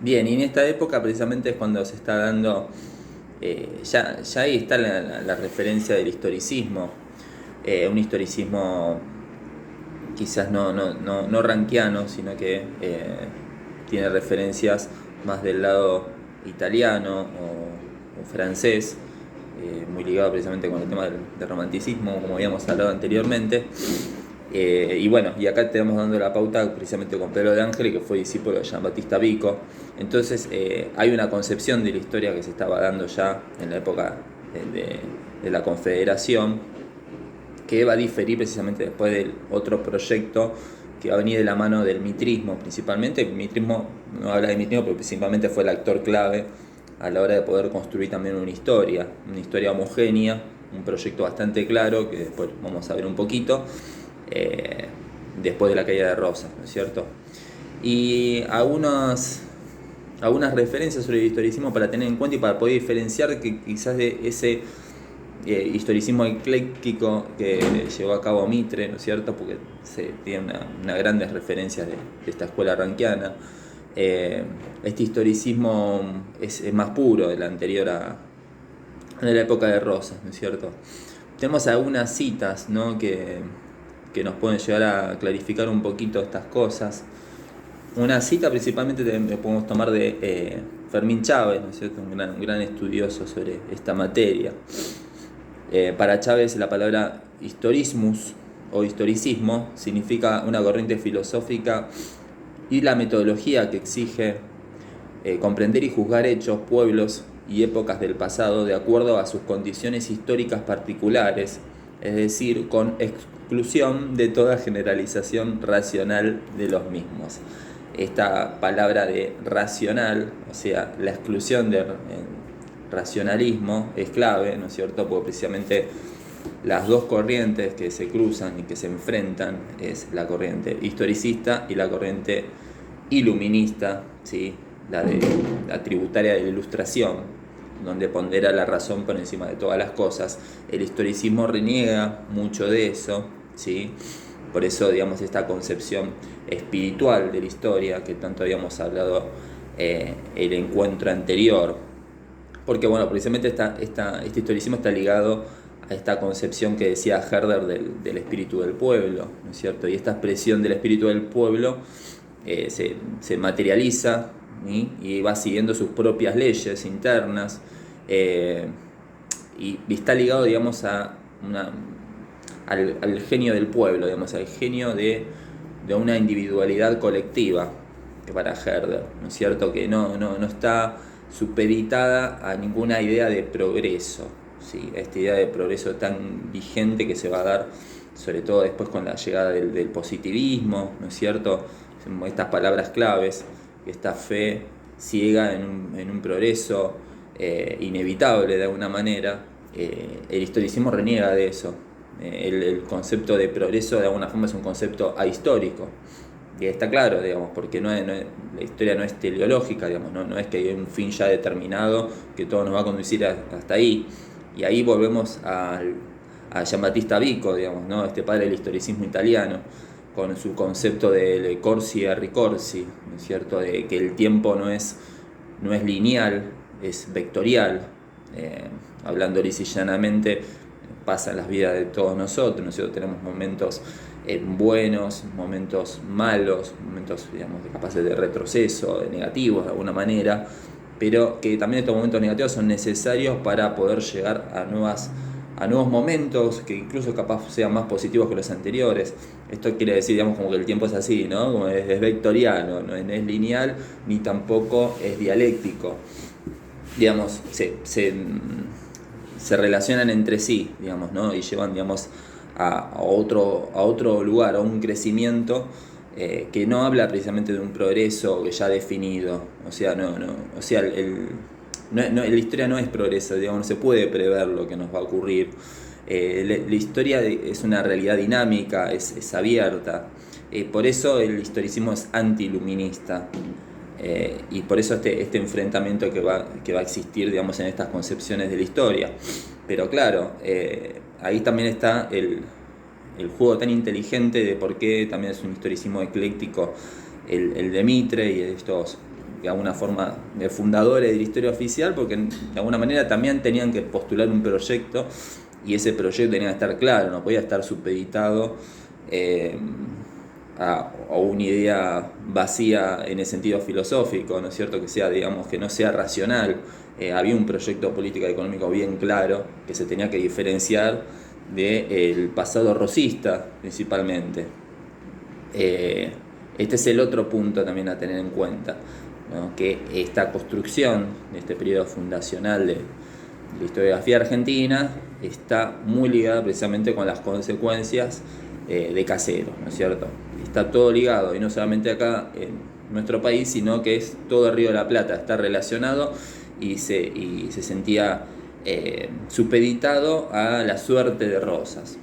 Bien, y en esta época precisamente es cuando se está dando, ya ahí está la referencia del historicismo, un historicismo quizás no rankiano, sino que tiene referencias más del lado italiano o francés, muy ligado precisamente con el tema del romanticismo, como habíamos hablado anteriormente. Y bueno, y acá tenemos dando la pauta precisamente con Pedro de Ángel, que fue discípulo de Giambattista Vico. Entonces hay una concepción de la historia que se estaba dando ya en la época de la Confederación, que va a diferir precisamente después del otro proyecto que va a venir de la mano del mitrismo principalmente. El mitrismo, no habla de mitrismo, pero principalmente fue el actor clave a la hora de poder construir también una historia homogénea, un proyecto bastante claro, que después vamos a ver un poquito, eh, después de la caída de Rosas, ¿no es cierto? Y algunas referencias sobre el historicismo para tener en cuenta y para poder diferenciar que quizás de ese historicismo ecléctico que llevó a cabo Mitre, ¿no es cierto? Porque se tiene una grandes referencias de esta escuela rankiana. Este historicismo es más puro del anterior de la época de Rosas, ¿no es cierto? Tenemos algunas citas, ¿no? que nos pueden llegar a clarificar un poquito estas cosas. Una cita principalmente podemos tomar de Fermín Chávez, ¿no es cierto? Un gran estudioso sobre esta materia. Para Chávez la palabra historismus o historicismo significa una corriente filosófica y la metodología que exige comprender y juzgar hechos, pueblos y épocas del pasado de acuerdo a sus condiciones históricas particulares, es decir, con exclusión de toda generalización racional de los mismos. Esta palabra de racional, o sea, la exclusión de racionalismo es clave, ¿no es cierto? Porque precisamente las dos corrientes que se cruzan y que se enfrentan es la corriente historicista y la corriente iluminista, ¿sí? La tributaria de la Ilustración, donde pondera la razón por encima de todas las cosas. El historicismo reniega mucho de eso, ¿sí? Por eso, digamos, esta concepción espiritual de la historia que tanto habíamos hablado el encuentro anterior. Porque, bueno, precisamente este historicismo está ligado a esta concepción que decía Herder del espíritu del pueblo, ¿no es cierto? Y esta expresión del espíritu del pueblo se materializa, ¿sí? Y va siguiendo sus propias leyes internas, y está ligado, digamos, al genio del pueblo, digamos, al genio de una individualidad colectiva, que para Herder, ¿no es cierto? Que no está supeditada a ninguna idea de progreso, ¿sí? Esta idea de progreso tan vigente que se va a dar sobre todo después con la llegada del positivismo, ¿no es cierto? Estas palabras claves, esta fe ciega en un progreso inevitable de alguna manera. El historicismo reniega de eso. El concepto de progreso de alguna forma es un concepto ahistórico. Y está claro, digamos, porque la historia no es teleológica, digamos, no es que hay un fin ya determinado que todo nos va a conducir hasta ahí. Y ahí volvemos a Giambattista Vico, digamos, ¿no? Este padre del historicismo italiano, con su concepto de corsi e ricorsi, ¿no es cierto? De que el tiempo no es lineal, es vectorial. Hablando lisa y llanamente, pasa en las vidas de todos nosotros, ¿no es cierto? Tenemos momentos buenos, momentos malos, momentos, digamos, capaces de retroceso, de negativos de alguna manera, pero que también estos momentos negativos son necesarios para poder llegar a nuevos momentos que incluso capaz sean más positivos que los anteriores. Esto quiere decir, digamos, como que el tiempo es así, ¿no? Como es vectorial, no es lineal ni tampoco es dialéctico. Digamos, se relacionan entre sí, digamos, ¿no? Y llevan, digamos, a otro lugar, a un crecimiento que no habla precisamente de un progreso ya definido. O sea, o sea, la historia no es progreso, digamos, no se puede prever lo que nos va a ocurrir. La historia es una realidad dinámica, es abierta. Por eso el historicismo es antiluminista. Y por eso este enfrentamiento que va a existir, digamos, en estas concepciones de la historia. Pero claro, ahí también está el juego tan inteligente de por qué también es un historicismo ecléctico el de Mitre y de estos de alguna forma de fundadores de la historia oficial, porque de alguna manera también tenían que postular un proyecto y ese proyecto tenía que estar claro, no podía estar supeditado a una idea vacía en el sentido filosófico, ¿no es cierto? Que sea, digamos, que no sea racional. Había un proyecto político y económico bien claro que se tenía que diferenciar del pasado rosista principalmente. Este es el otro punto también a tener en cuenta, ¿no? Que esta construcción de este periodo fundacional de la historiografía argentina está muy ligada precisamente con las consecuencias de Caseros, ¿no es cierto? Está todo ligado, y no solamente acá en nuestro país, sino que es todo el Río de la Plata, está relacionado y se sentía supeditado a la suerte de Rosas.